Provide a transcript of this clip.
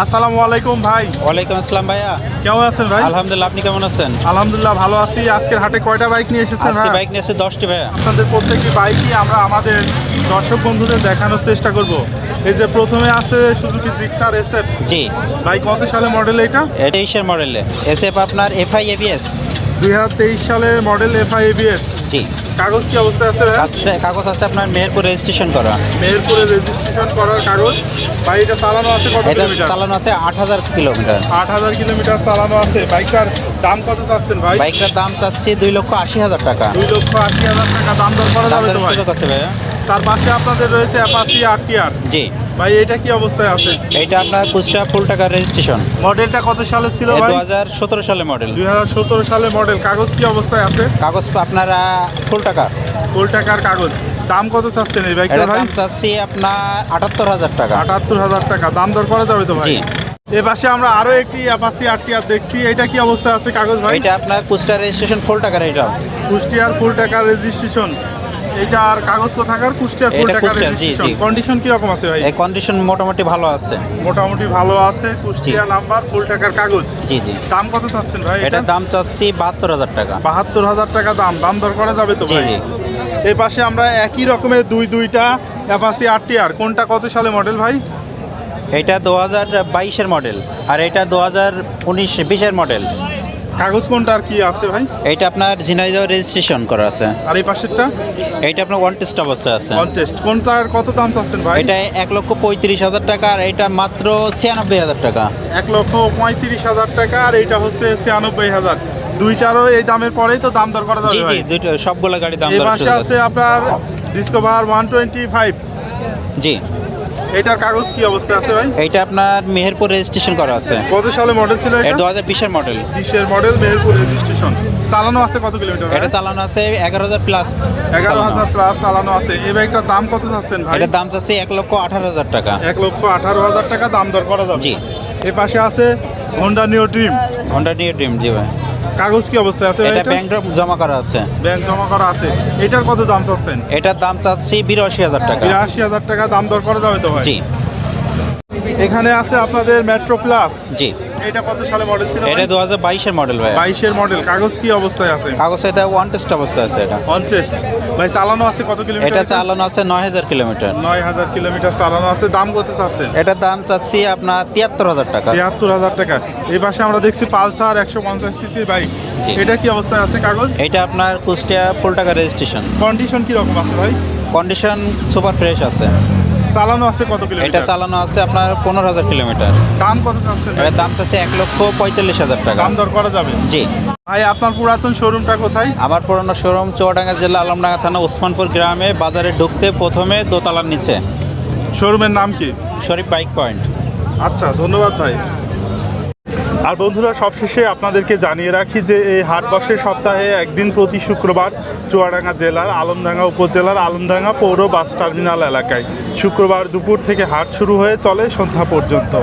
আসসালামু আলাইকুম ভাই। ওয়ালাইকুম আসসালাম ভাইয়া। কেমন আছেন ভাই? আলহামদুলিল্লাহ, আপনি কেমন আছেন? আলহামদুলিল্লাহ ভালো আছি। আজকের হাটে কয়টা বাইক নিয়ে এসেছেন আজকে ভাই? বাইক নিয়ে এসে 10টি ভাইয়া। আপনাদের প্রত্যেকটি বাইকই আমরা আমাদের দর্শক বন্ধুদের দেখানোর চেষ্টা করব। এই যে প্রথমে আছে সুজুকি জিক্সার এসএফ। জি, বাইক কত সালের মডেল এটা? 23-এর মডেলে এসএফ আপনার এফআই এবিএস। 2023 সালের মডেল এফআই এবিএস। জি, কাগজ কি অবস্থায় আছে ভাই? কাগজ আছে আপনার মেহেরপুর রেজিস্ট্রেশন করা। মেহেরপুরে রেজিস্ট্রেশন করার কাগজ। ভাই এটা চালানো আছে কত এটা কিলোমিটার? চালানো আছে 8000 কিলোমিটার। 8000 কিলোমিটার চালানো আছে। বাইকটার দাম কত চাচ্ছেন ভাই? বাইকটার দাম চাচ্ছি 2,80,000 টাকা। 2,80,000 টাকা দাম দর করা দাম যাবে তো দরের ভাই? সুযোগ আছে ভাইয়া। তার পাশে আপনাদের রয়েছে অ্যাপাচি আরটিআর। জি, ভাই এটা কি অবস্থায় আছে? এইটা আপনার কুষ্টিয়া ফুল টাকা রেজিস্ট্রেশন। মডেলটা কত সালে ছিল ভাই? 2017 সালে মডেল। 2017 সালে মডেল। কাগজ কি অবস্থায় আছে? কাগজ আপনারা ফুল টাকা। ফুল টাকার কাগজ। দাম কত চাচ্ছেন এই বাইকটার এটার ভাই? দাম চাচ্ছি আপনার 78,000 টাকা। 78,000 টাকা। দাম দর করা যাবে তো ভাই? জি। এ পাশে আমরা আরো একটি অ্যাপাচি আরটিআর দেখছি। এটা কি অবস্থায় আছে কাগজ ভাই? এটা আপনার কুষ্টিয়া রেজিস্ট্রেশন ফুল টাকার। এটা কুষ্টিয়ার ফুল টাকার রেজিস্ট্রেশন। এটা আর কাগজ কোথাকার? কুষ্টিয়ার ফুল এটা টাকার কুষ্টিয়া, জি, রেজিস্ট্রেশন। জি। কন্ডিশন কি রকম আছে ভাই? এই কন্ডিশন মোটামুটি ভালো আছে। মোটামুটি ভালো আছে। কুষ্টিয়া নাম্বার, ফুল টাকার কাগজ। জি, জি। দাম কত চাচ্ছেন ভাই? এটার দাম চাচ্ছি 72,000 টাকা। 72,000 টাকা দাম। দাম দর করা যাবে তো জি, ভাই? জি। এই পাশে আমরা একই রকমের দুইটা অ্যাপাচি আরটিআর। কোনটা কত সালে মডেল ভাই? এটা 2022-এর মডেল আর এটা 2019-20-এর মডেল। কাগজ কোনটা আর কি আছে ভাই? এটা আপনার ঝিনাইদহ রেজিস্ট্রেশন করা আছে। আর এই পাশেরটা? এটা আপনার ওয়ান টেস্ট অবস্থায় আছে। কন্টেস্ট। কোনটার কত দাম চাচ্ছেন ভাই? এটা 1,35,000 টাকা আর এটা মাত্র 96,000 টাকা। 1,35,000 টাকা আর এইটা হচ্ছে 96,000। দুইটারও এই দামের পরেই তো দাম দর করা জি, যাবে জি, ভাই? দুটো সবগুলো গাড়ি দাম এই দর পাশে আছে আপনার ডিসকভার 125। জি, এটার কাগজ কি অবস্থায় আছে ভাই? এইটা আপনার মেহেরপুর রেজিস্ট্রেশন করা আছে। কত সালে মডেল ছিল এটা এটা? 2020-এর মডেল। 20-এর মডেল, মেহেরপুর রেজিস্ট্রেশন। চালানো আছে কত কিলোমিটার ভাই? এটা চালানো আছে 11,000 প্লাস। 11,000 প্লাস চালানো আছে। এই বাইকটার দাম কত চাচ্ছেন ভাই? এটার দাম চাচ্ছে 1,18,000 টাকা। 1,18,000 টাকা দাম দর করা যাবে। জি। এ পাশে আছে Honda Neo Dream. Honda New Dream. জি ভাই। কাগজ কি অবস্থায় আছে ভাই? এটা ব্যাংক ড্রপ জমা করা আছে। ব্যাংক জমা করা আছে। এটার কত দাম চাচ্ছেন? এটার দাম চাচ্ছি 82,000 টাকা। 82,000 টাকা দাম দর করা যাবে তো ভাই? জি, এখানে আছে আপনাদের মেট্রো প্লাস। জি। এটা কত সালে মডেল ছিল? এটা 2022-এর মডেল ভাই। 22-এর মডেল। কাগজ কি অবস্থায় আছে? কাগজ এটা ওয়ান টেস্ট অবস্থায় আছে। এটা অন টেস্ট। ভাই চালানো আছে কত কিলোমিটার? এটা চালানো আছে 9,000 কিলোমিটার। 9,000 কিলোমিটার চালানো আছে। দাম কত চাচ্ছেন? এটার দাম চাচ্ছি আপনার 73,000 টাকা। 73,000 টাকা। এই পাশে আমরা দেখছি পালসার 150 সিসির বাইক। জি। এটা কি অবস্থায় আছে কাগজ? এটা আপনার কুষ্টিয়া ফুল টাকা রেজিস্ট্রেশন। কন্ডিশন কি রকম আছে ভাই? কন্ডিশন সুপার ফ্রেশ আছে। চালানো আছে কত এটা কিলোমিটার? চালানো আছে আপনার 15,000 কিলোমিটার। দাম কত চাচ্ছেন ভাই? এটার দাম চাচ্ছে 1,45,000 টাকা। দাম দর করা যাবে। জি। ভাই আপনার পুরাতন শোরুমটা কোথায়? আমার পুরনো শোরুম চুয়াডাঙ্গা জেলা আলমডাঙ্গা থানা ওসমানপুর গ্রামে, বাজারে ঢুকতে প্রথমে দোতলার নিচে। শোরুমের নাম কি? শরীফ বাইক পয়েন্ট। আচ্ছা, ধন্যবাদ ভাই। আর বন্ধুরা, সবশেষে আপনাদেরকে জানিয়ে রাখি যে এই হাট বসে সপ্তাহে একদিন প্রতি শুক্রবার চুয়াডাঙ্গা জেলার আলমডাঙ্গা উপজেলার আলমডাঙ্গা পৌর বাস টার্মিনাল এলাকায়। শুক্রবার দুপুর থেকে হাট শুরু হয়ে চলে সন্ধ্যা পর্যন্ত।